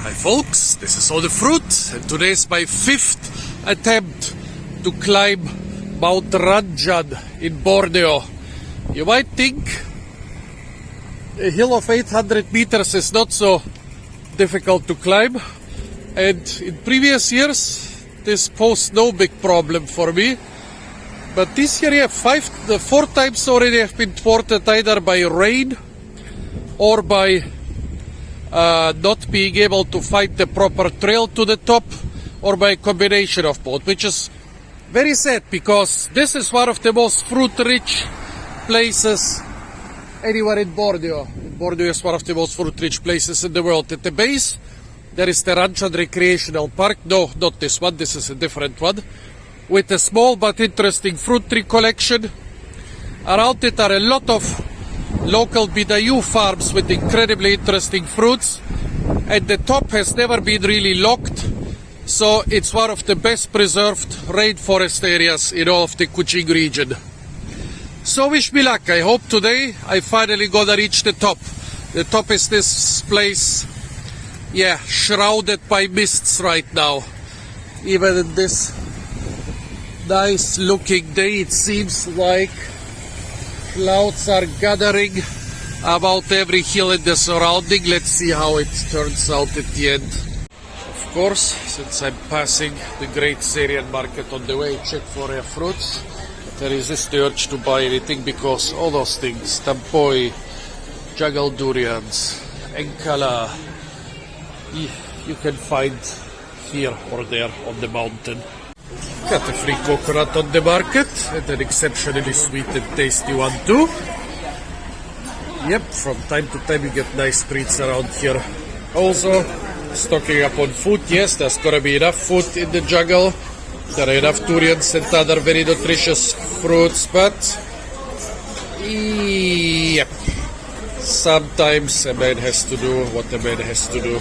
Hi folks, this is All the Fruit, and today is my 5th attempt to climb Mount Ranchan in Borneo. You might think a hill of 800 meters is not so difficult to climb, and in previous years this posed no big problem for me. But this year, 4 times already have been thwarted either by rain or by not being able to find the proper trail to the top, or by a combination of both, which is very sad because this is one of the most fruit-rich places anywhere in Borneo. Borneo is one of the most fruit-rich places in the world. At the base, there is the Ranchan Recreational Park. No, not this one. This is a different one. With a small but interesting fruit tree collection. Around it are a lot of local Bidayuh farms with incredibly interesting fruits. And the top has never been really locked. So it's one of the best preserved rainforest areas in all of the Kuching region. So wish me luck. I hope today I finally gonna reach the top. The top is this place, shrouded by mists right now. Even in this nice looking day, it seems like clouds are gathering about every hill in the surrounding. Let's see how it turns out at the end. Of course, since I'm passing the great Syrian market on the way, check for fruits. I resist the urge to buy anything because all those things, tampoi, jungle durians, enkala, you can find here or there on the mountain. Got a free coconut on the market, and an exceptionally sweet and tasty one too. Yep, from time to time you get nice treats around here. Also, stocking up on food. Yes, there's gonna be enough food in the jungle. There are enough durians and other very nutritious fruits, but yep, sometimes a man has to do what a man has to do.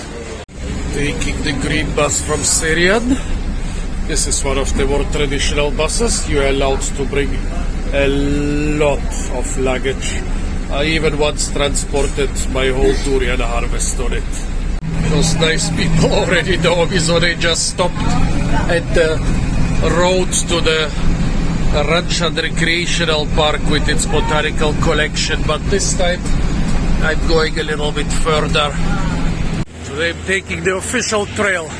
Taking the green bus from Syrian. This is one of the more traditional buses. You are allowed to bring a lot of luggage. I even once transported my whole durian harvest on it. Those nice people already know me, so they just stopped at the road to the Ranchan Recreational Park with its botanical collection. But this time I'm going a little bit further. Today I'm taking the official trail.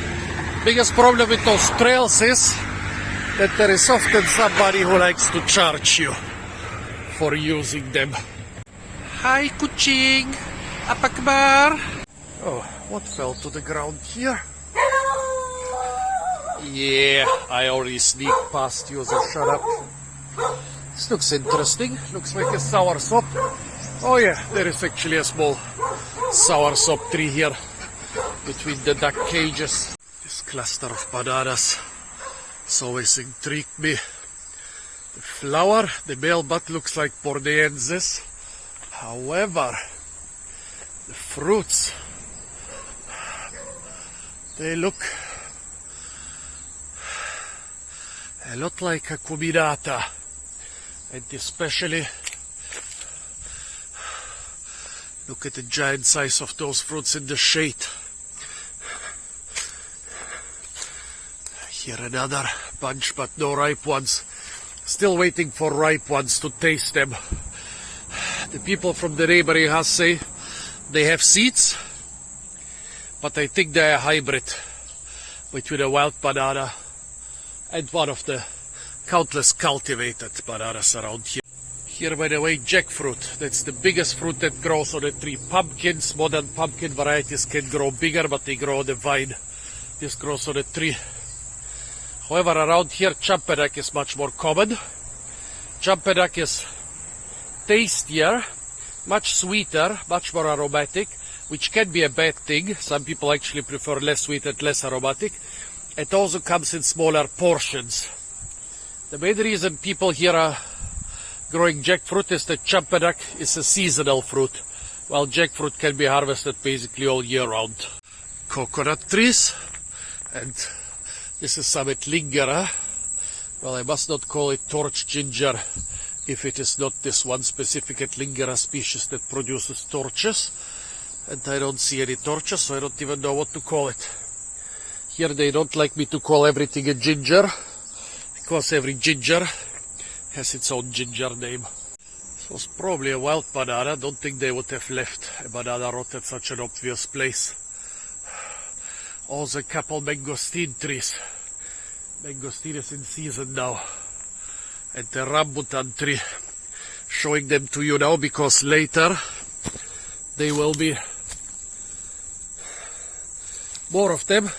Biggest problem with those trails is that there is often somebody who likes to charge you for using them. Hi Kuching! Apakbar! Oh, what fell to the ground here? Yeah, I already sneaked past you, so shut up. This looks interesting. Looks like a soursop. Oh yeah, there is actually a small soursop tree here between the duck cages. This cluster of bananas has always intrigued me. The flower, the male bud looks like Borneensis. However, the fruits, they look a lot like a cuminata, and especially look at the giant size of those fruits in the shade. Here another bunch, but no ripe ones. Still waiting for ripe ones to taste them. The people from the neighboring house say they have seeds, but I think they are a hybrid between a wild banana and one of the countless cultivated bananas around here. Here, by the way, jackfruit. That's the biggest fruit that grows on a tree. Pumpkins, modern pumpkin varieties can grow bigger, but they grow on the vine. This grows on a tree. However, around here, champedak is much more common. Champedak is tastier, much sweeter, much more aromatic, which can be a bad thing. Some people actually prefer less sweet and less aromatic. It also comes in smaller portions. The main reason people here are growing jackfruit is that champedak is a seasonal fruit, while jackfruit can be harvested basically all year round. Coconut trees, and this is Summit Lingera. Well, I must not call it torch ginger if it is not this one specific Lingera species that produces torches. And I don't see any torches, so I don't even know what to call it. Here they don't like me to call everything a ginger, because every ginger has its own ginger name. This was probably a wild banana. Don't think they would have left a banana rot at such an obvious place. Also a couple mangosteen trees. Mangosteen is in season now. And the rambutan tree. Showing them to you now because later they will be more of them,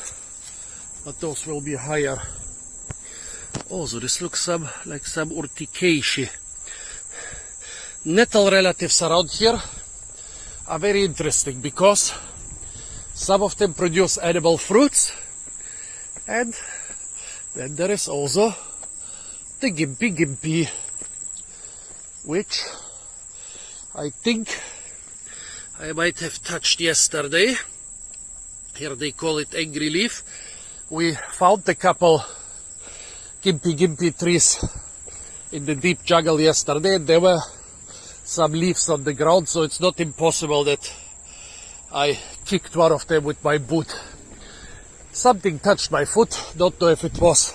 but those will be higher. Also, this looks like some urticaceae. Nettle relatives around here are very interesting because some of them produce edible fruits, and then there is also the gimpy, which I think I might have touched yesterday. Here they call it angry leaf. We found a couple gimpy trees in the deep jungle yesterday, and there were some leaves on the ground, so it's not impossible that I kicked one of them with my boot. Something touched my foot. Don't know if it was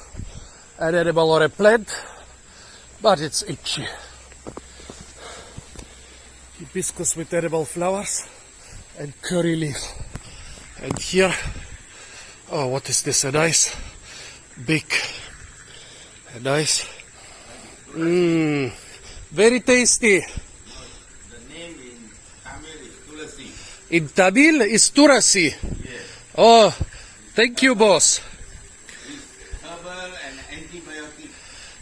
an animal or a plant, but it's itchy. Hibiscus with edible flowers and curry leaf. And here, oh, what is this? A nice big, very tasty. The name in Tamil is Tulasi. In Tamil is Turasi. Yes. Oh, thank you, boss. It's herbal and antibiotic.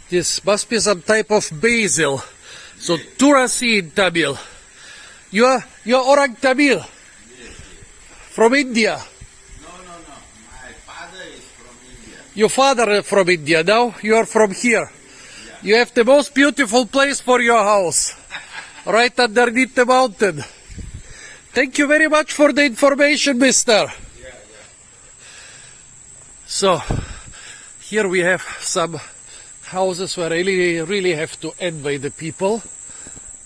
This must be some type of basil. So Turasi in Tamil. You're Orang Tamil. From India. No. My father is from India. Your father is from India. Now you are from here. Yeah. You have the most beautiful place for your house. Right underneath the mountain. Thank you very much for the information, mister. Yeah. So, here we have some houses where I really have to envy the people.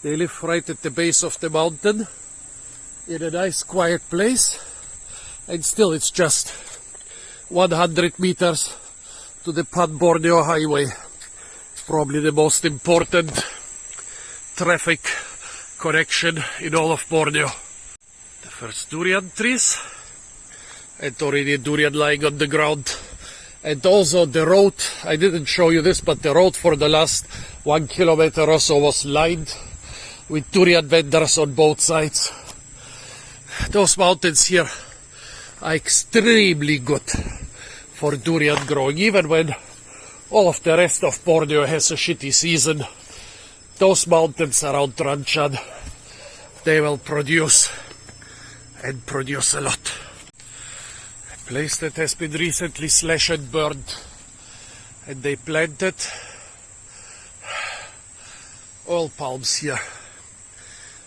They live right at the base of the mountain in a nice quiet place. And still it's just 100 meters to the Borneo highway. Probably the most important traffic connection in all of Borneo. The first durian trees, and already a durian lying on the ground. And also the road, I didn't show you this, but the road for the last 1 kilometer or so was lined with durian vendors on both sides. Those mountains here are extremely good for durian growing, even when all of the rest of Borneo has a shitty season. Those mountains around Ranchan, they will produce and produce a lot. A place that has been recently slashed and burned, and they planted oil palms here.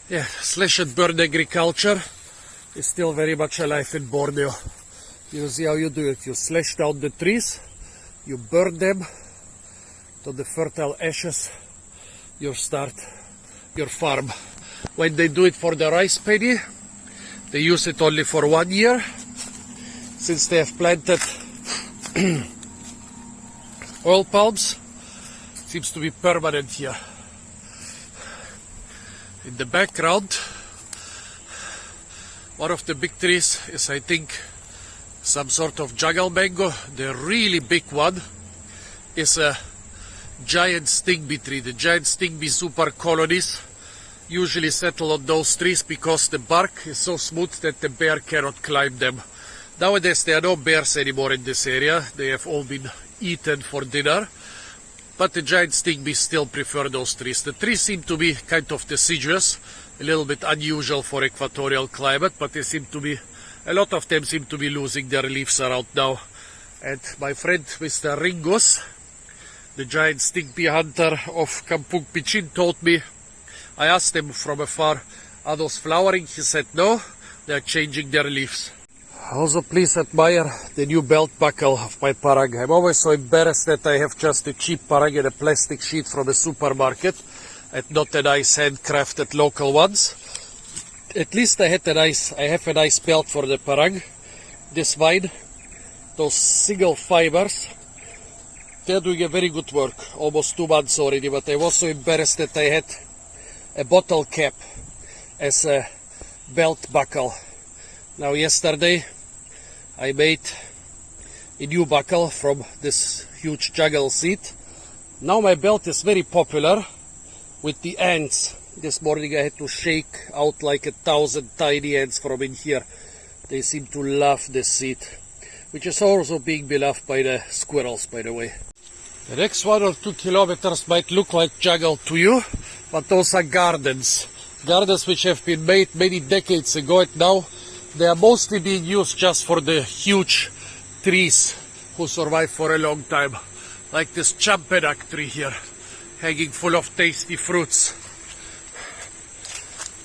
Yeah, slash and burn agriculture is still very much alive in Borneo. You see how you do it. You slash down the trees, you burn them to the fertile ashes, you start your farm. When they do it for the rice paddy, they use it only for 1 year. Since they have planted oil palms, it seems to be permanent here. In the background, one of the big trees is, I think, some sort of jungle mango. The really big one is a giant stingbee tree. The giant stingbee super colonies usually settle on those trees because the bark is so smooth that the bear cannot climb them. Nowadays there are no bears anymore in this area. They have all been eaten for dinner. But the giant stingbees still prefer those trees. The trees seem to be kind of deciduous, a little bit unusual for equatorial climate, but they seem to be, a lot of them seem to be losing their leaves around now. And my friend Mr. Ringus, the giant stingbee hunter of Kampung Pichin, told me, I asked him from afar, are those flowering? He said no, they are changing their leaves. Also, please admire the new belt buckle of my parag. I'm always so embarrassed that I have just a cheap parag and a plastic sheet from a supermarket and not a nice handcrafted local ones. At least I have a nice belt for the parag, this wide. Those single fibers, they're doing a very good work, almost 2 months already, but I'm also embarrassed that I had a bottle cap as a belt buckle. Now yesterday I made a new buckle from this huge juggle seat. Now my belt is very popular with the ants. This morning I had to shake out like 1,000 tiny ants from in here. They seem to love this seat, which is also being beloved by the squirrels, by the way. The next 1 or 2 kilometers might look like jungle to you, but those are gardens. Gardens which have been made many decades ago, and now they are mostly being used just for the huge trees who survive for a long time. Like this champedak tree here, hanging full of tasty fruits.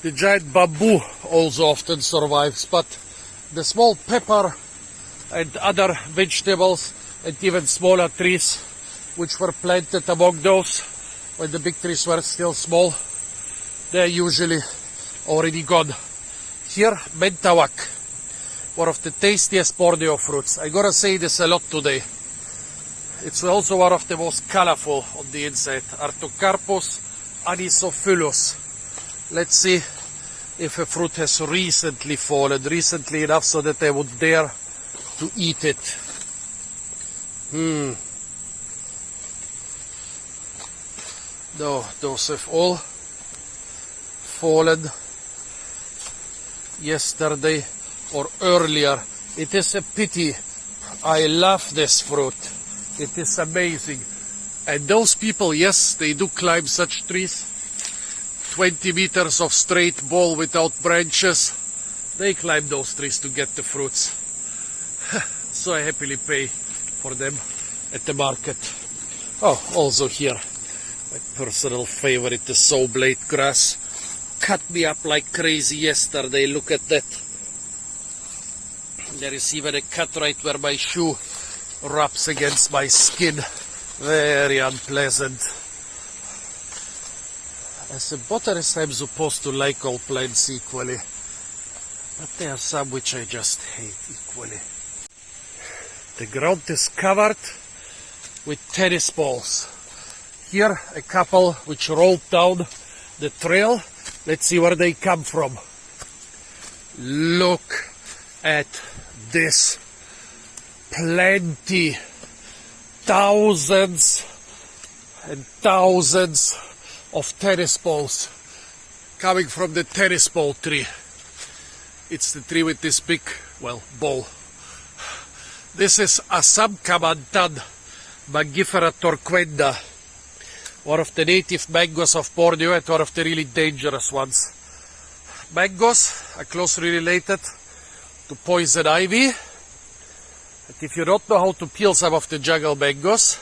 The giant bamboo also often survives, but the small pepper and other vegetables and even smaller trees which were planted among those when the big trees were still small, they're usually already gone. Here, mentawak, one of the tastiest Borneo fruits. I gotta say this a lot today. It's also one of the most colorful on the inside. Artocarpus anisophilus. Let's see if a fruit has recently fallen, recently enough so that I would dare to eat it. No, those have all fallen yesterday or earlier. It is a pity. I love this fruit. It is amazing. And those people, yes, they do climb such trees. 20 meters of straight ball without branches. They climb those trees to get the fruits. So I happily pay for them at the market. Oh, also here, my personal favorite, the saw blade grass. Cut me up like crazy yesterday, look at that. There is even a cut right where my shoe rubs against my skin. Very unpleasant. As a botanist, I'm supposed to like all plants equally, but there are some which I just hate equally. The ground is covered with tennis balls. Here a couple which rolled down the trail. Let's see where they come from. Look at this. Plenty. Thousands and thousands of tennis balls coming from the tennis ball tree. It's the tree with this big, well, ball. This is Asamkamantan Mangifera torquenda, one of the native mangoes of Borneo and one of the really dangerous ones. Mangoes are closely related to poison ivy. And if you don't know how to peel some of the jungle mangoes,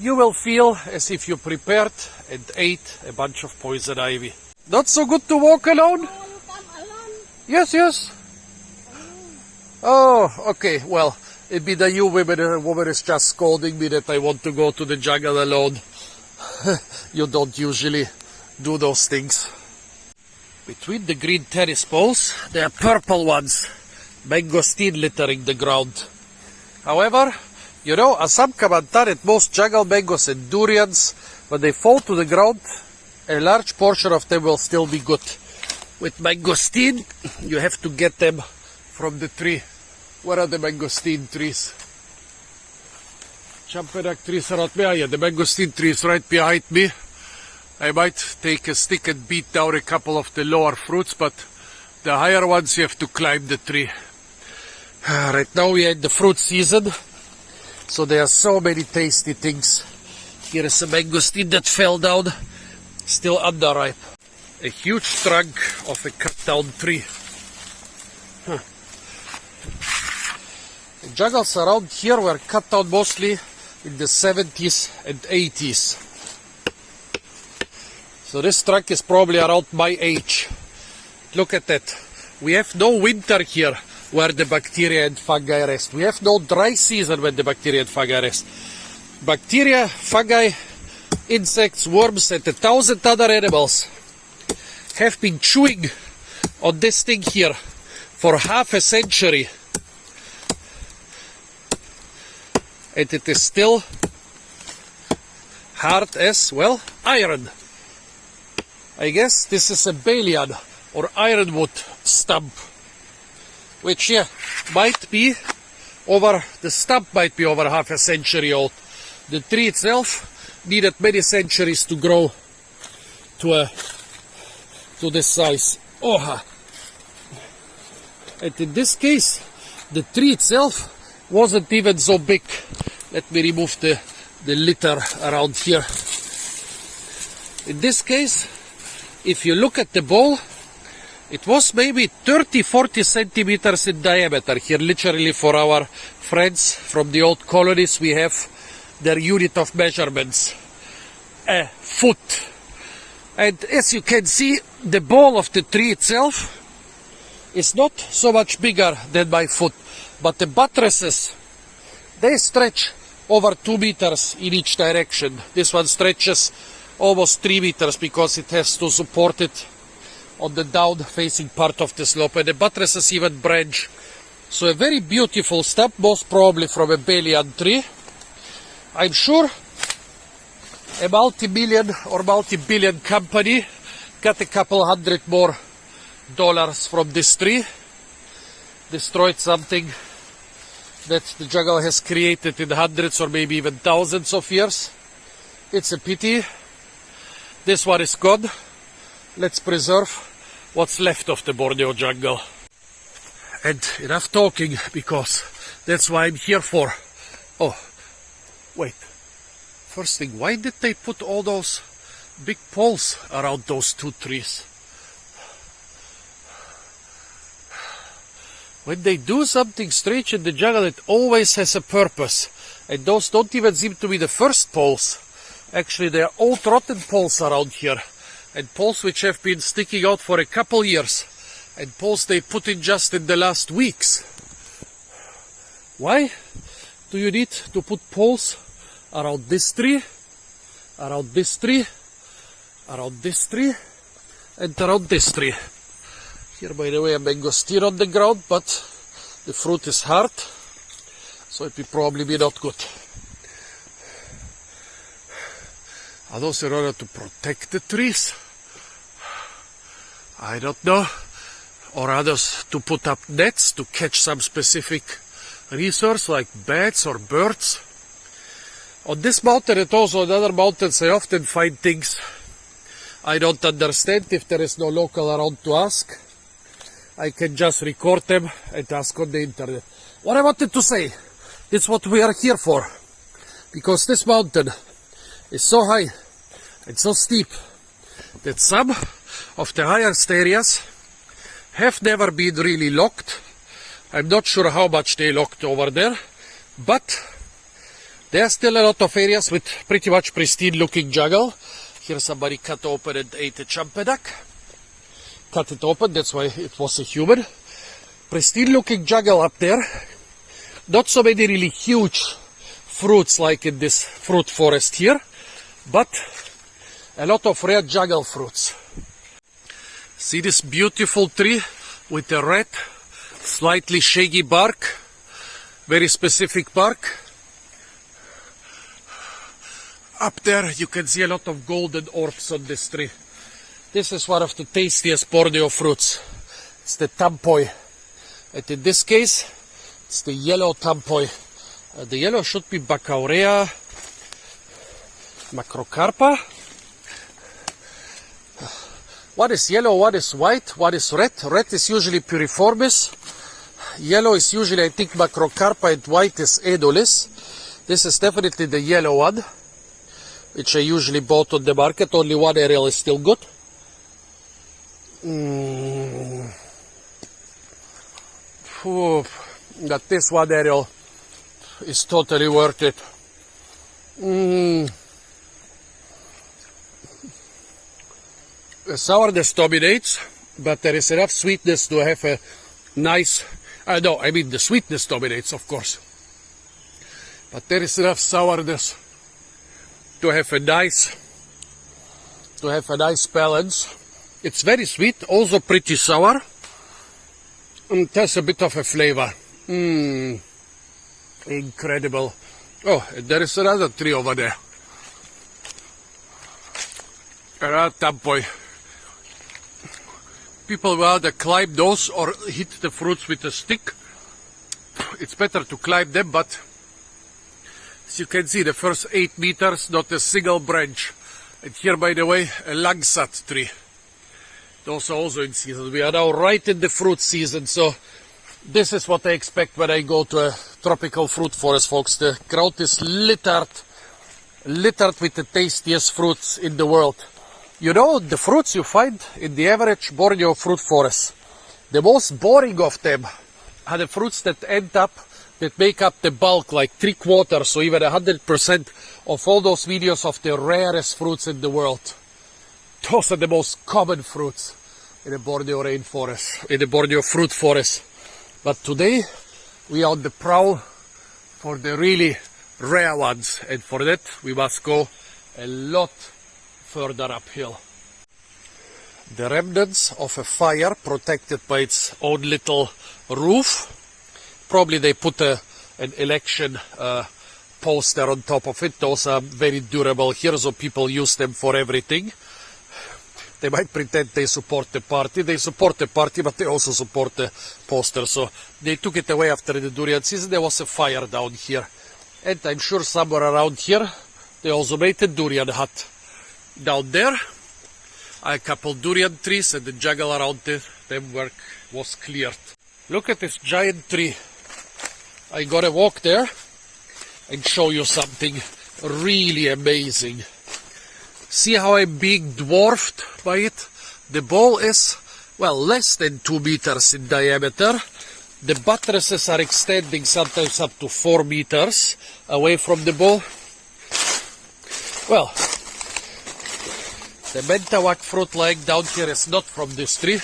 you will feel as if you prepared and ate a bunch of poison ivy. Not so good to walk alone? Oh, you come alone? Yes, yes. Oh, okay, well, it'd be the you women. A woman is just scolding me that I want to go to the jungle alone. You don't usually do those things. Between the green tennis balls, there are purple ones. Mangosteen littering the ground. However, you know, Asamkamantan and most jungle mangoes and durians, when they fall to the ground, a large portion of them will still be good. With mangosteen, you have to get them from the tree. Where are the mangosteen trees? Champedak trees are not there. Yeah, the mangosteen tree is right behind me. I might take a stick and beat down a couple of the lower fruits, but the higher ones you have to climb the tree. Right now we are in the fruit season, so there are so many tasty things. Here is a mangosteen that fell down, still underripe. A huge trunk of a cut down tree. The jungles around here were cut down mostly in the 70s and 80s. So this trunk is probably around my age. Look at that. We have no winter here where the bacteria and fungi rest. We have no dry season when the bacteria and fungi rest. Bacteria, fungi, insects, worms and 1,000 other animals have been chewing on this thing here for half a century. And it is still hard as, well, iron. I guess this is a balian or ironwood stump, which, yeah, might be over, the stump might be over half a century old. The tree itself needed many centuries to grow to this size. Oh, and in this case, the tree itself wasn't even so big. Let me remove the litter around here. In this case, if you look at the bole, it was maybe 30-40 centimeters in diameter. Here, literally, for our friends from the old colonies, we have their unit of measurements, a foot. And as you can see, the bole of the tree itself is not so much bigger than my foot, but the buttresses, they stretch over 2 meters in each direction. This one stretches almost 3 meters because it has to support it on the down-facing part of the slope, and the buttresses even branch. So a very beautiful stump, most probably from a balian tree. I'm sure a multi-million or multi-billion company got a couple $100 more from this tree, destroyed something that the jungle has created in hundreds or maybe even thousands of years. It's a pity. This one is gone. Let's preserve what's left of the Borneo jungle. And enough talking, because that's why I'm here for. Oh, wait. First thing, why did they put all those big poles around those two trees? When they do something strange in the jungle, it always has a purpose. And those don't even seem to be the first poles. Actually, they are old rotten poles around here. And poles which have been sticking out for a couple years. And poles they put in just in the last weeks. Why do you need to put poles around this tree, around this tree, around this tree, and around this tree? Here, by the way, a mangosteen on the ground, but the fruit is hard, so it will probably be not good. Are those in order to protect the trees? I don't know. Or others to put up nets to catch some specific resource like bats or birds. On this mountain and also on other mountains, I often find things I don't understand. If there is no local around to ask, I can just record them and ask on the internet. What I wanted to say, it's what we are here for. Because this mountain is so high and so steep that some of the highest areas have never been really locked. I'm not sure how much they locked over there, but there are still a lot of areas with pretty much pristine looking jungle. Here somebody cut open and ate a champedak. Cut it open, that's why it was a human. Pristine looking jungle up there. Not so many really huge fruits like in this fruit forest here, but a lot of rare jungle fruits. See this beautiful tree with the red, slightly shaggy bark, very specific bark. Up there you can see a lot of golden orbs on this tree. This is one of the tastiest Borneo fruits. It's the tampoi. And in this case, it's the yellow tampoi. The yellow should be Bacaurea macrocarpa. One is yellow, one is white, one is red. Red is usually piriformis. Yellow is usually, I think, macrocarpa, and white is edulis. This is definitely the yellow one, which I usually bought on the market. Only one aerial is still good. But this one aerial is totally worth it. The sourness dominates, but there is enough sweetness to have a nice... the sweetness dominates, of course. But there is enough sourness to have a nice balance. It's very sweet, also pretty sour. There's a bit of a flavor. Incredible. Oh, there is another tree over there. At that point, people will either climb those or hit the fruits with a stick. It's better to climb them, but as you can see, the first 8 meters, not a single branch. And here, by the way, a langsat tree. Those are also in season. We are now right in the fruit season, so this is what I expect when I go to a tropical fruit forest, folks. The ground is littered with the tastiest fruits in the world. You know, the fruits you find in the average Borneo fruit forest, the most boring of them are the fruits that make up the bulk, like 3/4 or even 100% of all those videos of the rarest fruits in the world. Those are the most common fruits in the Borneo rainforest, in the Borneo fruit forest. But today, we are on the prowl for the really rare ones, and for that, we must go a lot further uphill. The remnants of a fire protected by its own little roof. Probably they put an election poster on top of it. Those are very durable here, so people use them for everything. They might pretend they support the party. They support the party, but they also support the poster. So they took it away after the durian season. There was a fire down here. And I'm sure somewhere around here, they also made a durian hut. Down there, a couple durian trees, and the jungle around them was cleared. Look at this giant tree. I gotta walk there and show you something really amazing. See how I'm being dwarfed by it? The bole is, well, less than 2 meters in diameter. The buttresses are extending sometimes up to 4 meters away from the bole. Well, the mentawak fruit lying down here is not from this tree.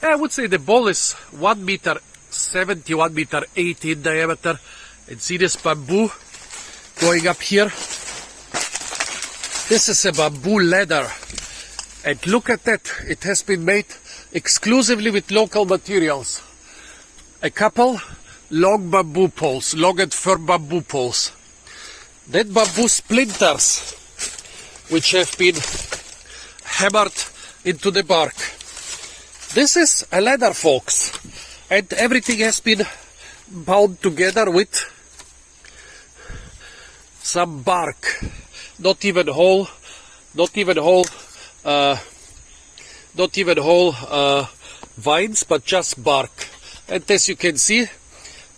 I would say the bole is 1 meter 70, 1 meter 80 in diameter. And see this bamboo going up here? This is a bamboo ladder. And look at that. It has been made exclusively with local materials. A couple long bamboo poles, long and firm bamboo poles. Then bamboo splinters, which have been hammered into the bark. This is a ladder, folks. And everything has been bound together with some bark. Not even whole vines, but just bark. And as you can see,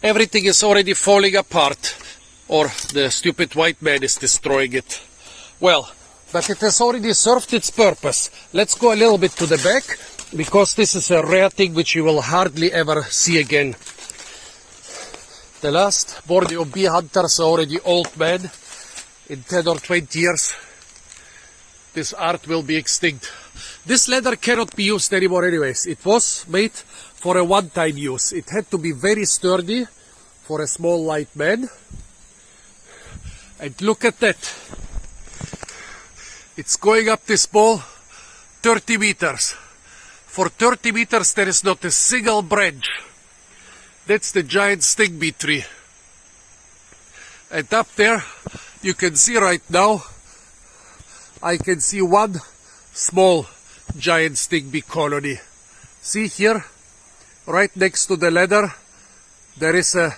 everything is already falling apart, or the stupid white man is destroying it. Well, but it has already served its purpose. Let's go a little bit to the back, because this is a rare thing which you will hardly ever see again. The last Borneo bee hunters are already old men. In 10 or 20 years, this art will be extinct. This leather cannot be used anymore anyways. It was made for a one-time use. It had to be very sturdy for a small light man. And look at that. It's going up this pole 30 meters. For 30 meters there is not a single branch. That's the giant stingbee tree. And up there, you can see right now, I can see one small giant stingbee colony. See here, right next to the ladder, there is a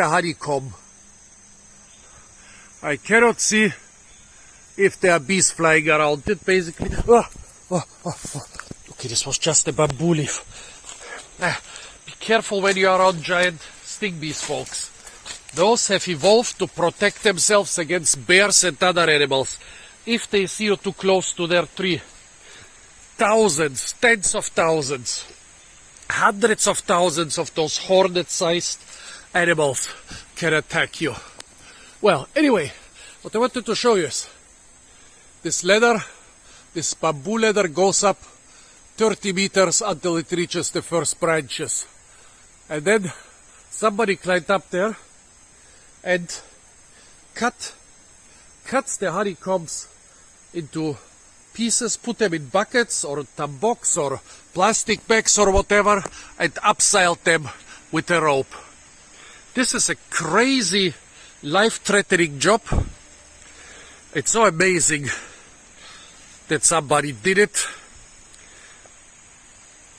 honeycomb. I cannot see if there are bees flying around it, basically. Okay, this was just a bamboo leaf. Be careful when you are around giant stingbees, folks. Those have evolved to protect themselves against bears and other animals. If they see you too close to their tree, thousands, tens of thousands, hundreds of thousands of those hornet-sized animals can attack you. Well, anyway, what I wanted to show you is this ladder, this bamboo ladder goes up 30 meters until it reaches the first branches. And then somebody climbed up there and cuts the honeycombs into pieces, put them in buckets or tamboks or plastic bags or whatever, and upside them with a rope. This is a crazy, life-threatening job. It's so amazing that somebody did it.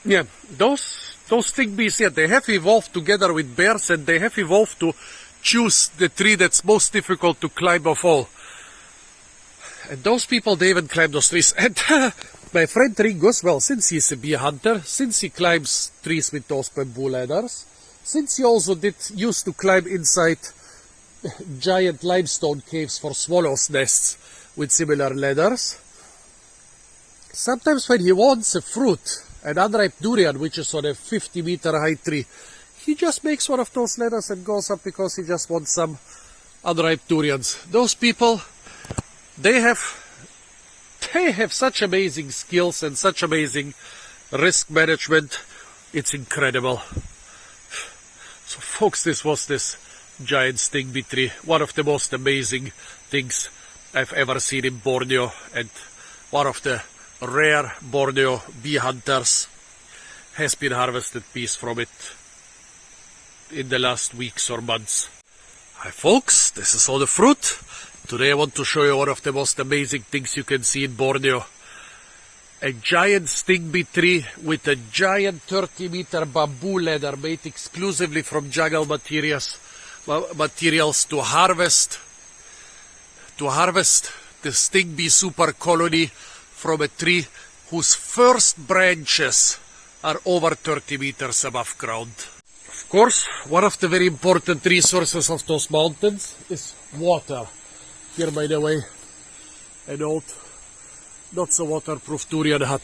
Yeah, those sting bees here, they have evolved together with bears, and they have evolved to choose the tree that's most difficult to climb of all. And those people, they even climb those trees. And my friend Ringo's, well, since he's a bee hunter, since he climbs trees with those bamboo ladders, since he also used to climb inside giant limestone caves for swallows' nests with similar ladders, sometimes when he wants a fruit, an unripe durian, which is on a 50-meter high tree, he just makes one of those ladders and goes up because he just wants some unripe durians. Those people, they have such amazing skills and such amazing risk management. It's incredible. So folks, this was this giant sting bee tree. One of the most amazing things I've ever seen in Borneo, and one of the rare Borneo bee hunters has been harvested bees from it in the last weeks or months. Hi folks, this is all the fruit. Today I want to show you one of the most amazing things you can see in Borneo. A giant sting bee tree with a giant 30-meter bamboo ladder made exclusively from jungle materials to harvest the sting bee super colony from a tree whose first branches are over 30 meters above ground. Of course, one of the very important resources of those mountains is water. Here, by the way, an old, not so waterproof durian hut.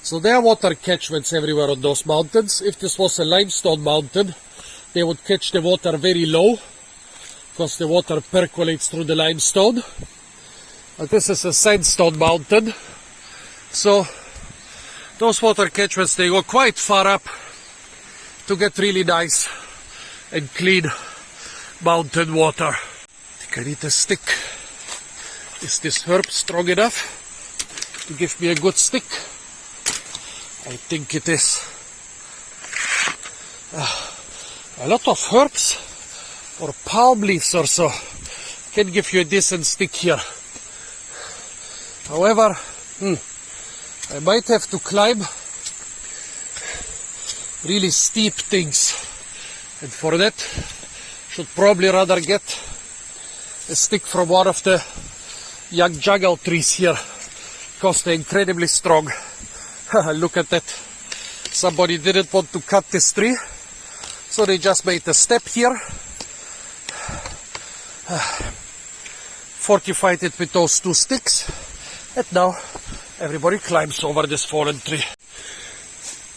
So there are water catchments everywhere on those mountains. If this was a limestone mountain, they would catch the water very low because the water percolates through the limestone. But this is a sandstone mountain, so those water catchments, they go quite far up to get really nice and clean mountain water. I think I need a stick. Is this herb strong enough to give me a good stick? I think it is. A lot of herbs or palm leaves or so can give you a decent stick here. However, I might have to climb really steep things, and for that should probably rather get a stick from one of the young jungle trees here because they're incredibly strong. Look at that. Somebody didn't want to cut this tree, so they just made a step here, fortified it with those two sticks, and now everybody climbs over this fallen tree.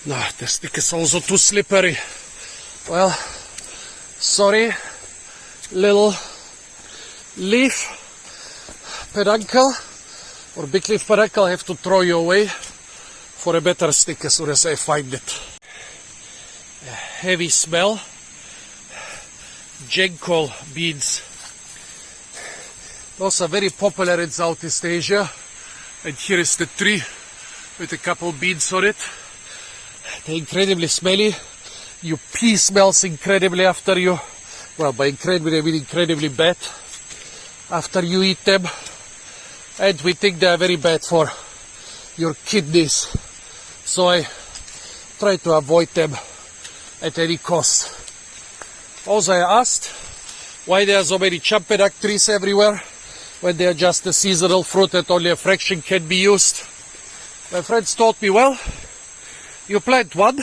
No, the stick is also too slippery. Well, sorry, little leaf peduncle or big leaf peduncle, I have to throw you away for a better stick as soon as I find it. A heavy smell. Jankol beans. Those are very popular in Southeast Asia. And here is the tree with a couple beans on it. They're incredibly smelly. Your pee smells incredibly after you, well, by incredibly I mean incredibly bad, after you eat them. And we think they are very bad for your kidneys. So I try to avoid them at any cost. Also, I asked why there are so many champedak trees everywhere when they are just a seasonal fruit that only a fraction can be used. My friends told me, well, you plant one,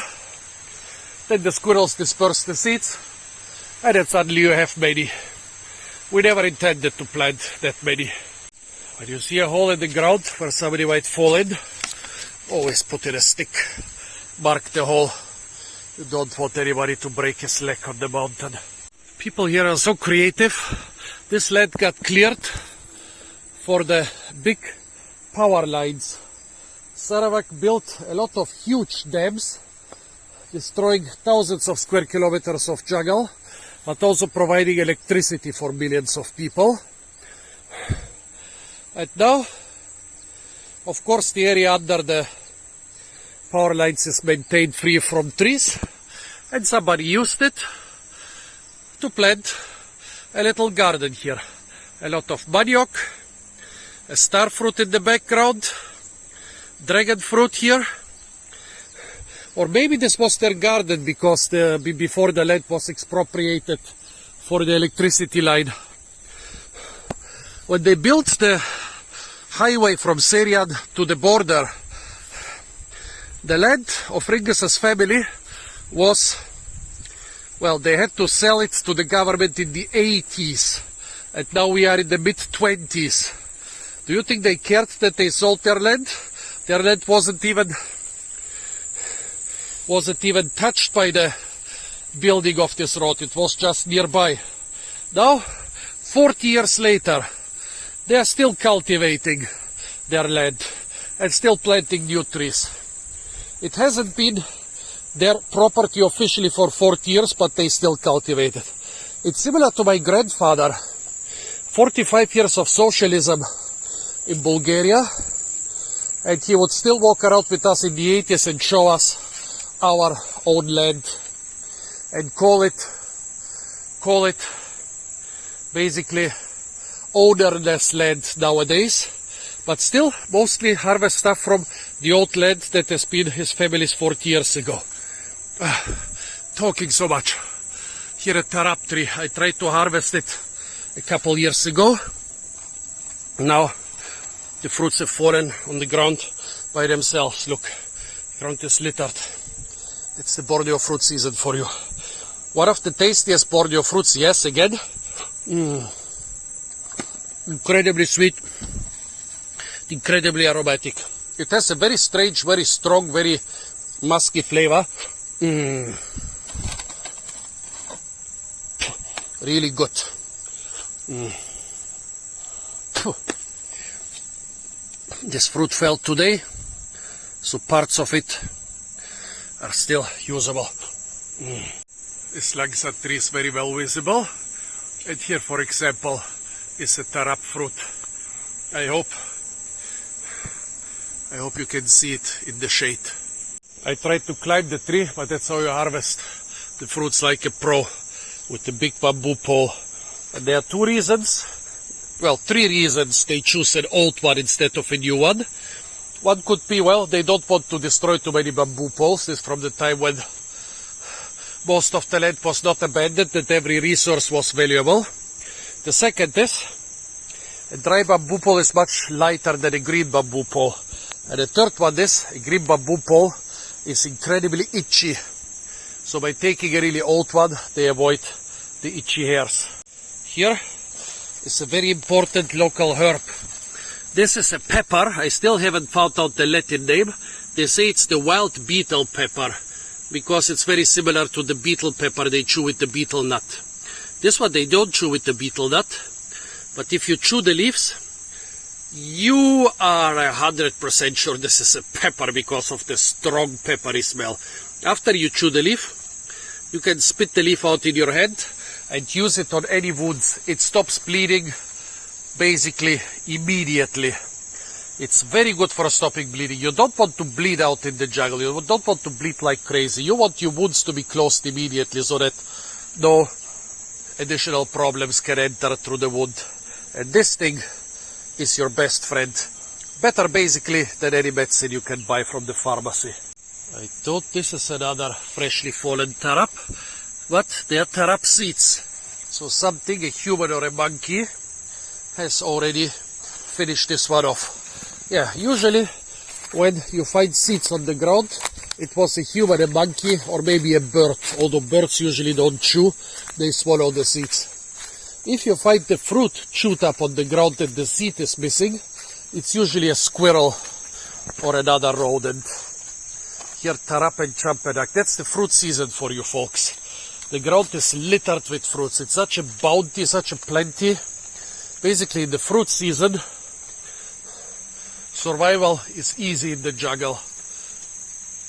then the squirrels disperse the seeds, and then suddenly you have many. We never intended to plant that many. When you see a hole in the ground where somebody might fall in, always put in a stick, mark the hole. You don't want anybody to break his leg on the mountain. People here are so creative. This land got cleared for the big power lines. Sarawak built a lot of huge dams, destroying thousands of square kilometers of jungle, but also providing electricity for millions of people. And now Of course, the area under the power lines is maintained free from trees, and somebody used it to plant a little garden here. A lot of manioc, a star fruit in the background, dragon fruit here. Or maybe this was their garden because before the land was expropriated for the electricity line. When they built the highway from Syrian to the border, the land of Ringus's family was, well, they had to sell it to the government in the 80s, and now we are in the mid-20s. Do you think they cared that they sold their land? Their land wasn't even touched by the building of this road. It was just nearby. Now, 40 years later, they are still cultivating their land and still planting new trees. It hasn't been their property officially for 40 years, but they still cultivate it. It's similar to my grandfather. 45 years of socialism in Bulgaria, and he would still walk around with us in the 80s and show us our own land and call it basically ownerless land nowadays, but still mostly harvest stuff from the old land that has been his family's 40 years ago. Talking so much. Here a tarap tree, I tried to harvest it a couple years ago. Now the fruits have fallen on the ground by themselves. Look, the ground is littered. It's the Borneo fruit season for you. One of the tastiest Borneo fruits, yes, again. Incredibly sweet, incredibly aromatic. It has a very strange, very strong, very musky flavor. Really good. This fruit fell today, so parts of it are still usable. This Langsat tree is very well visible, and here, for example, is a tarap fruit. I hope you can see it in the shade. I tried to climb the tree, but that's how you harvest the fruits like a pro, with a big bamboo pole. And there are three reasons they choose an old one instead of a new one. One could be, well, they don't want to destroy too many bamboo poles. This is from the time when most of the land was not abandoned, that every resource was valuable. The second is, a dry bamboo pole is much lighter than a green bamboo pole. And the third one is, a green bamboo pole is incredibly itchy. So by taking a really old one, they avoid the itchy hairs. Here is a very important local herb. This is a pepper. I still haven't found out the Latin name. They say it's the wild beetle pepper, because it's very similar to the beetle pepper they chew with the beetle nut. This one they don't chew with the beetle nut, but if you chew the leaves, you are 100% sure this is a pepper because of the strong peppery smell. After you chew the leaf, you can spit the leaf out in your hand and use it on any wounds. It stops bleeding basically immediately. It's very good for stopping bleeding. You don't want to bleed out in the jungle. You don't want to bleed like crazy. You want your wounds to be closed immediately so that no additional problems can enter through the wound. And this thing is your best friend. Better basically than any medicine you can buy from the pharmacy. I thought this is another freshly fallen tarap, but they are tarap seeds. So something, a human or a monkey, has already finished this one off. Yeah, usually when you find seeds on the ground, it was a human, a monkey, or maybe a bird. Although birds usually don't chew, they swallow the seeds. If you find the fruit chewed up on the ground and the seed is missing, it's usually a squirrel or another rodent. Here, tarap and champedak. That's the fruit season for you folks. The ground is littered with fruits. It's such a bounty, such a plenty. Basically, in the fruit season, survival is easy in the jungle.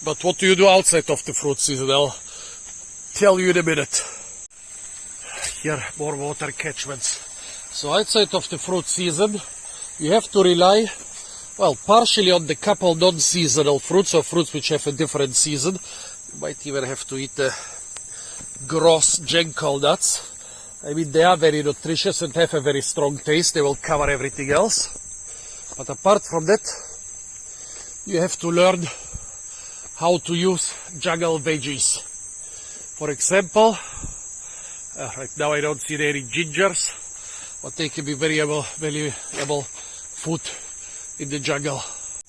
But what do you do outside of the fruit season? I'll tell you in a minute. Here, more water catchments. So outside of the fruit season, you have to rely Well, partially on the couple non-seasonal fruits or fruits which have a different season. You might even have to eat the gross jenkel nuts. I mean, they are very nutritious and have a very strong taste. They will cover everything else. But apart from that, you have to learn how to use jungle veggies. For example, right now I don't see any gingers, but they can be very valuable food in the jungle.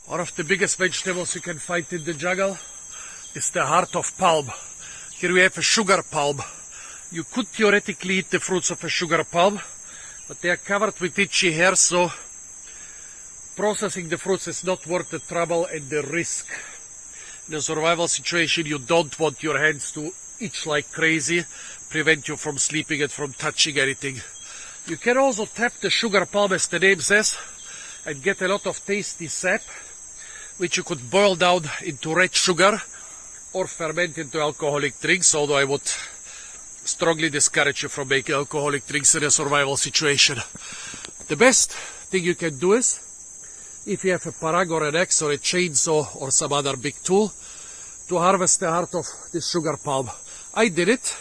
One of the biggest vegetables you can find in the jungle is the heart of palm. Here we have a sugar palm. You could theoretically eat the fruits of a sugar palm, but they are covered with itchy hair, so processing the fruits is not worth the trouble and the risk. In a survival situation, you don't want your hands to itch like crazy, prevent you from sleeping and from touching anything. You can also tap the sugar palm, as the name says, and get a lot of tasty sap, which you could boil down into red sugar or ferment into alcoholic drinks, although I would strongly discourage you from making alcoholic drinks in a survival situation. The best thing you can do is, if you have a parag or an axe or a chainsaw or some other big tool, to harvest the heart of this sugar palm. I did it.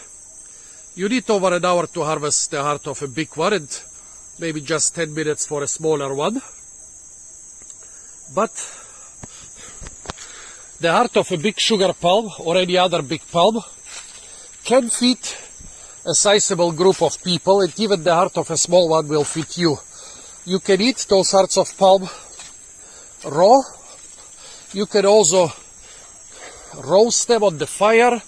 You need over an hour to harvest the heart of a big one and maybe just 10 minutes for a smaller one. But the heart of a big sugar palm or any other big palm can feed a sizable group of people, and even the heart of a small one will feed you. You can eat those hearts of palm raw. You can also roast them on the fire,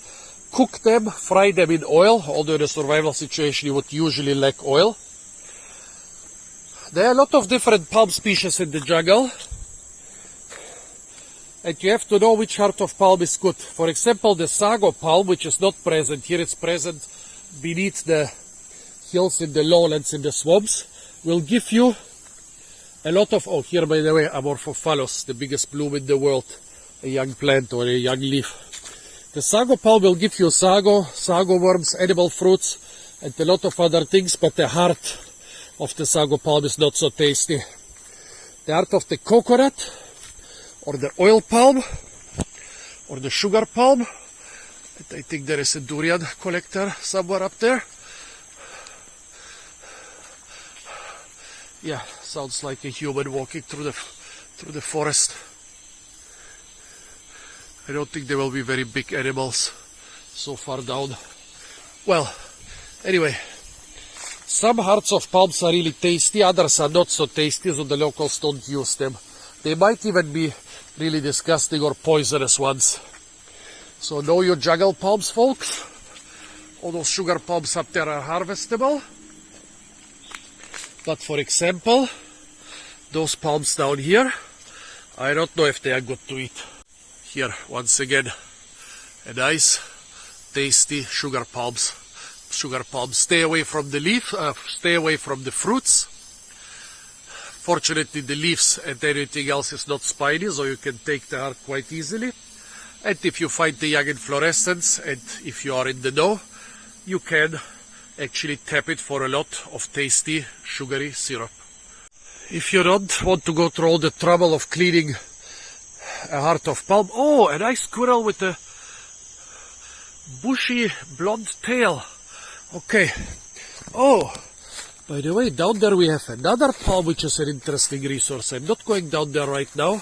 cook them, fry them in oil, although in a survival situation you would usually lack oil. There are a lot of different palm species in the jungle, and you have to know which heart of palm is good. For example, the sago palm, which is not present here, it's present beneath the hills in the lowlands, in the swamps, will give you a lot of, oh, here by the way, Amorphophallus, the biggest bloom in the world, a young plant or a young leaf. The sago palm will give you sago worms, edible fruits, and a lot of other things, but the heart of the sago palm is not so tasty. The heart of the coconut, or the oil palm, or the sugar palm, and I think there is a durian collector somewhere up there. Yeah, sounds like a human walking through the forest. I don't think there will be very big animals so far down. Well, anyway, some hearts of palms are really tasty, others are not so tasty, so the locals don't use them. They might even be really disgusting or poisonous ones. So know your jungle palms, folks. All those sugar palms up there are harvestable. But for example, those palms down here, I don't know if they are good to eat. Here, once again, a nice, tasty sugar palms. Sugar palms. Stay away from the leaf, stay away from the fruits. Fortunately, the leaves and everything else is not spiny, so you can take the heart quite easily. And if you find the young inflorescence, and if you are in the know, you can actually tap it for a lot of tasty, sugary syrup. If you don't want to go through all the trouble of cleaning a heart of palm, oh, a nice squirrel with a bushy blonde tail. Okay. Oh, by the way, down there we have another palm, which is an interesting resource. I'm not going down there right now,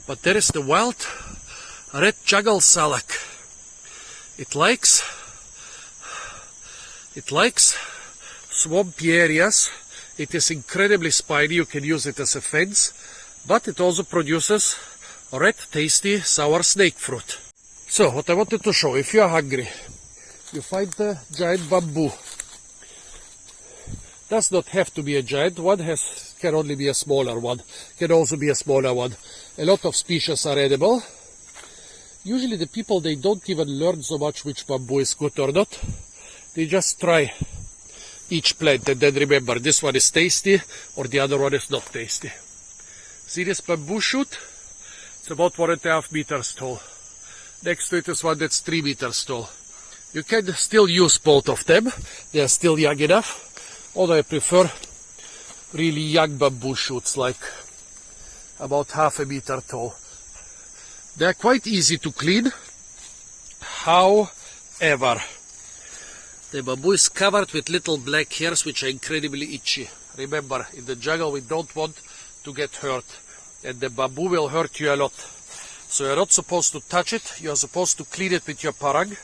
but there is the wild red jungle salak. It likes swampy areas. It is incredibly spiny. You can use it as a fence, but it also produces red, tasty, sour snake fruit. So, what I wanted to show, if you are hungry, you find the giant bamboo. Does not have to be a giant one, can only be a smaller one, can also be a smaller one. A lot of species are edible. Usually the people, they don't even learn so much which bamboo is good or not. They just try each plant and then remember this one is tasty or the other one is not tasty. See this bamboo shoot? It's about 1.5 meters tall. Next to it is one that's 3 meters tall. You can still use both of them. They are still young enough. Although I prefer really young bamboo shoots like about half a meter tall. They're quite easy to clean. However, the bamboo is covered with little black hairs which are incredibly itchy. Remember, in the jungle we don't want to get hurt, and the bamboo will hurt you a lot. So you're not supposed to touch it, you're supposed to clean it with your parang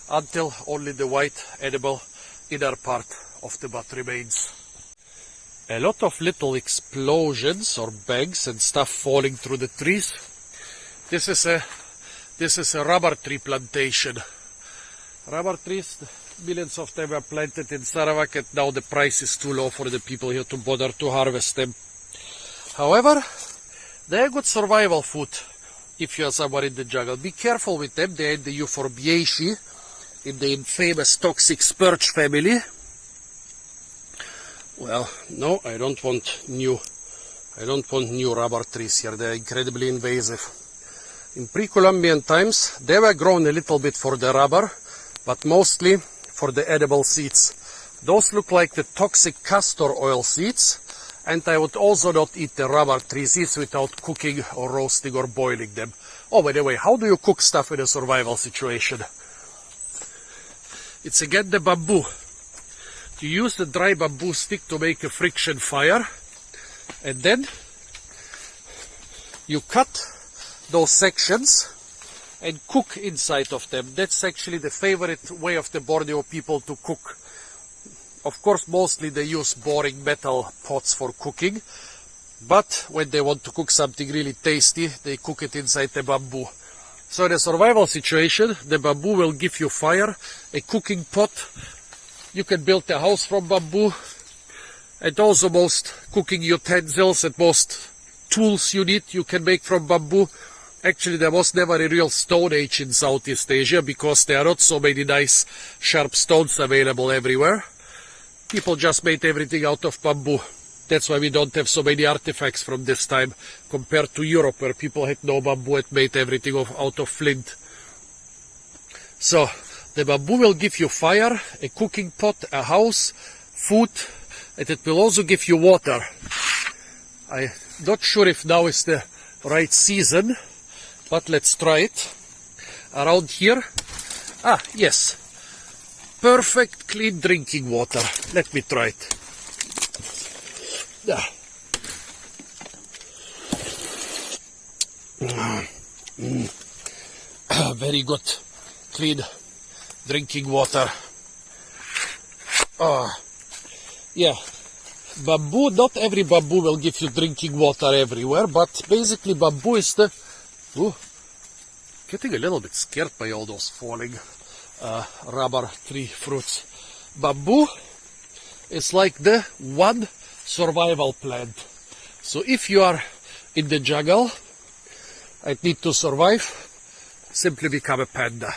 until only the white edible inner part of the butt remains. A lot of little explosions or bangs and stuff falling through the trees. This is a rubber tree plantation. Rubber trees, millions of them were planted in Sarawak, and now the price is too low for the people here to bother to harvest them. However, they are good survival food if you are somewhere in the jungle. Be careful with them, they are in the Euphorbiaceae, in the infamous toxic spurge family. Well, no, I don't want new rubber trees here, they are incredibly invasive. In pre-Columbian times, they were grown a little bit for the rubber, but mostly for the edible seeds. Those look like the toxic castor oil seeds, and I would also not eat the rubber tree seeds without cooking or roasting or boiling them. Oh, by the way, how do you cook stuff in a survival situation? It's again the bamboo. You use the dry bamboo stick to make a friction fire, and then you cut those sections and cook inside of them. That's actually the favorite way of the Borneo people to cook. Of course, mostly they use boring metal pots for cooking, but when they want to cook something really tasty, they cook it inside the bamboo. So in a survival situation, the bamboo will give you fire, a cooking pot. You can build a house from bamboo, and also most cooking utensils and most tools you need you can make from bamboo. Actually, there was never a real stone age in Southeast Asia because there are not so many nice sharp stones available everywhere. People just made everything out of bamboo. That's why we don't have so many artifacts from this time compared to Europe, where people had no bamboo and made everything out of flint. So the bamboo will give you fire, a cooking pot, a house, food, and it will also give you water. I'm not sure if now is the right season, but let's try it. Around here, yes, perfect clean drinking water. Let me try it. Very good, clean drinking water. Yeah, bamboo, not every bamboo will give you drinking water everywhere, but basically bamboo is the... Getting a little bit scared by all those falling rubber tree fruits. Bamboo is like the one survival plant. So if you are in the jungle and need to survive, simply become a panda.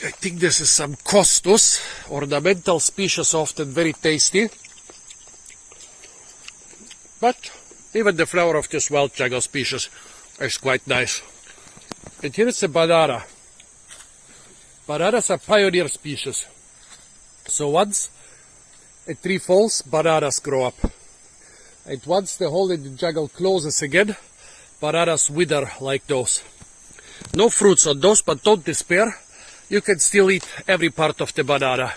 I think this is some costus, ornamental species, often very tasty. But even the flower of this wild jungle species is quite nice. And here is a banana. Bananas are pioneer species. So once a tree falls, bananas grow up. And once the hole in the jungle closes again, bananas wither like those. No fruits on those, but don't despair. You can still eat every part of the banana.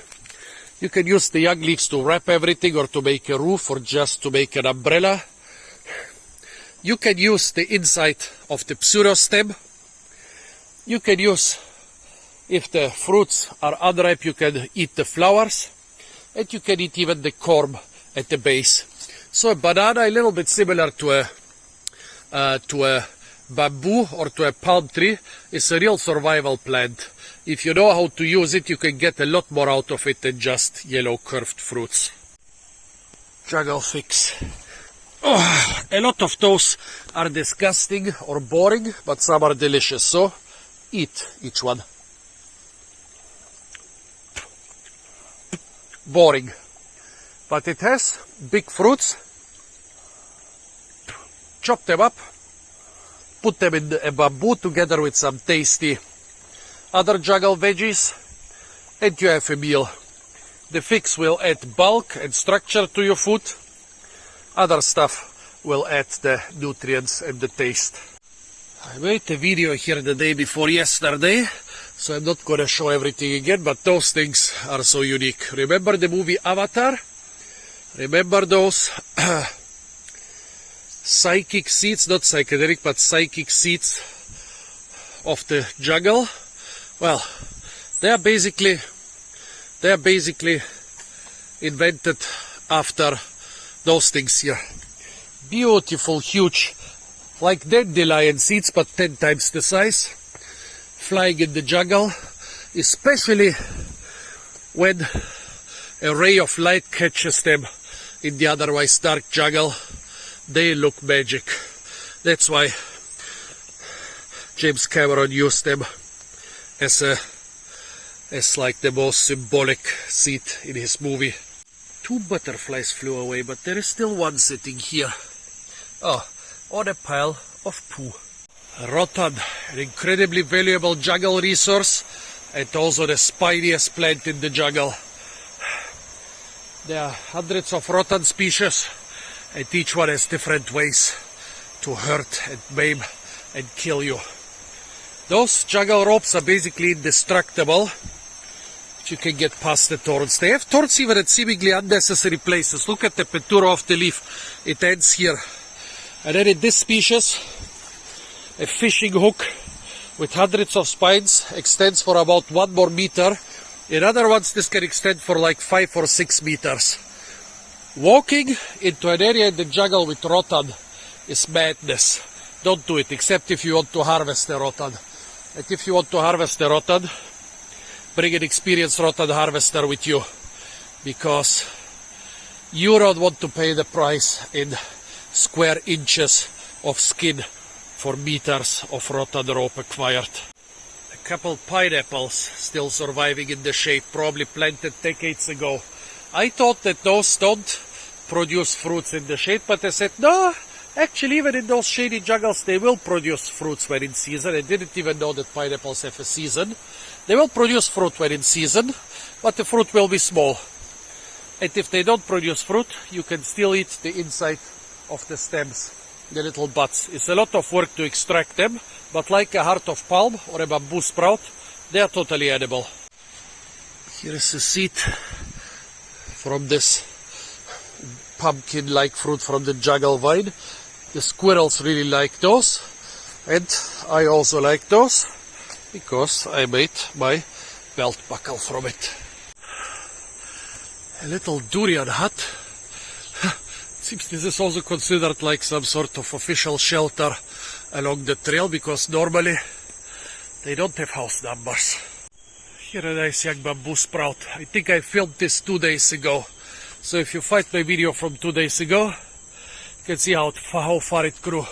You can use the young leaves to wrap everything, or to make a roof, or just to make an umbrella. You can use the inside of the pseudostem. You can use, if the fruits are unripe, you can eat the flowers. And you can eat even the corm at the base. So a banana, a little bit similar to a bamboo or to a palm tree, is a real survival plant. If you know how to use it, you can get a lot more out of it than just yellow curved fruits. Jungle fix. A lot of those are disgusting or boring, but some are delicious, so eat each one. Boring, but it has big fruits. Chop them up, put them in a bamboo together with some tasty other jungle veggies, and you have a meal. The fix will add bulk and structure to your food. Other stuff will add the nutrients and the taste. I made a video here the day before yesterday, so I'm not gonna show everything again, but those things are so unique. Remember the movie Avatar? Remember those psychic seeds, not psychedelic, but psychic seeds of the jungle? Well, they are basically invented after those things here. Beautiful, huge, like dandelion seeds, but 10 times the size, flying in the jungle, especially when a ray of light catches them in the otherwise dark jungle. They look magic. That's why James Cameron used them as like the most symbolic seed in his movie. 2 butterflies flew away, but there is still one sitting here. Oh, on a pile of poo. Rattan, an incredibly valuable jungle resource, and also the spiniest plant in the jungle. There are hundreds of rattan species, and each one has different ways to hurt and maim and kill you. Those jungle ropes are basically indestructible. You can get past the thorns. They have thorns even at seemingly unnecessary places. Look at the peturo of the leaf. It ends here. And then in this species, a fishing hook with hundreds of spines extends for about 1 more meter. In other ones, this can extend for like 5 or 6 meters. Walking into an area in the jungle with rattan is madness. Don't do it, except if you want to harvest the rattan. And if you want to harvest the rattan, bring an experienced rattan harvester with you, because you don't want to pay the price in square inches of skin for meters of rattan rope acquired. A couple pineapples still surviving in the shade, probably planted decades ago. I thought that those don't produce fruits in the shade, but I said no, actually even in those shady jungles they will produce fruits when in season. I didn't even know that pineapples have a season. They will produce fruit when in season, but the fruit will be small. And if they don't produce fruit, you can still eat the inside of the stems, the little buds. It's a lot of work to extract them, but like a heart of palm or a bamboo sprout, they are totally edible. Here is a seed from this pumpkin-like fruit from the jungle vine. The squirrels really like those, and I also like those, because I made my belt buckle from it. A little durian hut. Seems this is also considered like some sort of official shelter along the trail, because normally they don't have house numbers. Here a nice young bamboo sprout. I think I filmed this 2 days ago. So if you find my video from 2 days ago, you can see how far it grew.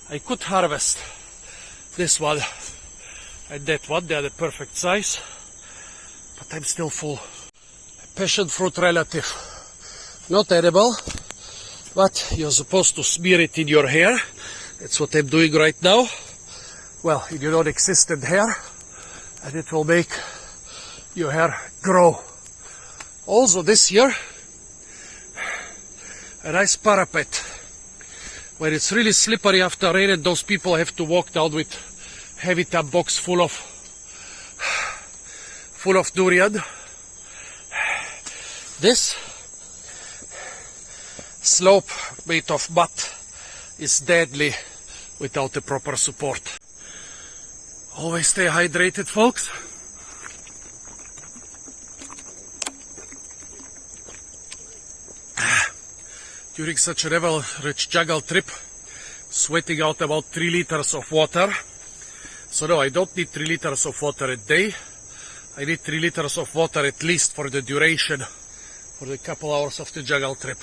I could harvest this one and that one, they are the perfect size, but I'm still full. A passion fruit relative, not edible, but you're supposed to smear it in your hair. That's what I'm doing right now. Well, in your non-existent hair, and it will make your hair grow. Also this year, a nice parapet. When it's really slippery after rain and those people have to walk down with heavy tub box full of durian. This slope made of mud is deadly without the proper support. Always stay hydrated, folks. During such a level-rich jungle trip, sweating out about 3 liters of water. So no, I don't need 3 liters of water a day. I need 3 liters of water at least for the duration, for the couple hours of the jungle trip.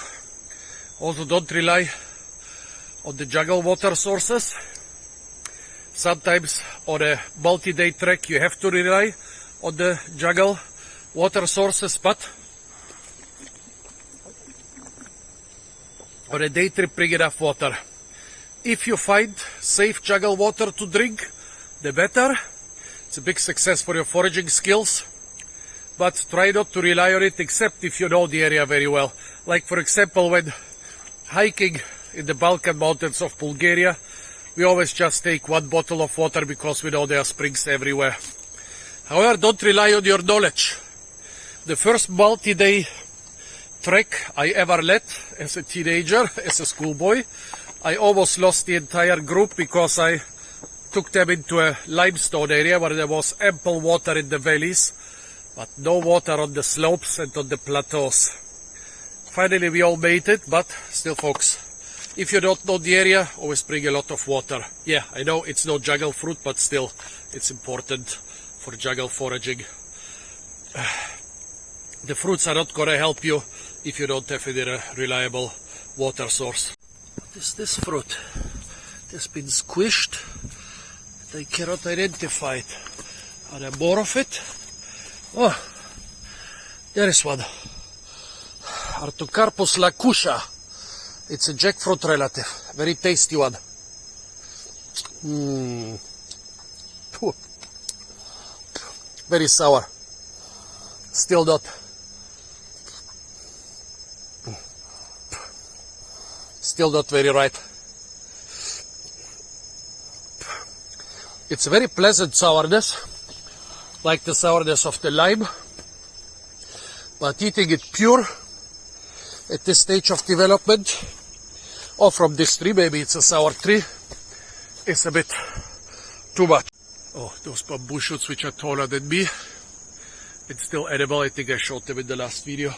Also, don't rely on the jungle water sources. Sometimes on a multi-day trek you have to rely on the jungle water sources, but on a day trip bring enough water. If you find safe jungle water to drink, the better. It's a big success for your foraging skills, but try not to rely on it except if you know the area very well. Like for example, when hiking in the Balkan mountains of Bulgaria, we always just take 1 bottle of water because we know there are springs everywhere. However, don't rely on your knowledge. The first multi-day trek I ever led as a teenager, as a schoolboy, I almost lost the entire group because I took them into a limestone area where there was ample water in the valleys, but no water on the slopes and on the plateaus. Finally we all made it, but still folks, if you don't know the area, always bring a lot of water. Yeah, I know it's no jungle fruit, but still it's important for jungle foraging. The fruits are not gonna help you if you don't have a reliable water source. What is this fruit? It has been squished. I cannot identify it. Are there more of it? Oh, there is one. Artocarpus lacusha. It's a jackfruit relative. Very tasty one. Very sour. Still not. Still not very ripe. It's a very pleasant sourness, like the sourness of the lime, but eating it pure at this stage of development, or from this tree, maybe it's a sour tree, is a bit too much. Oh, those bamboo shoots which are taller than me, it's still edible. I think I showed them in the last video.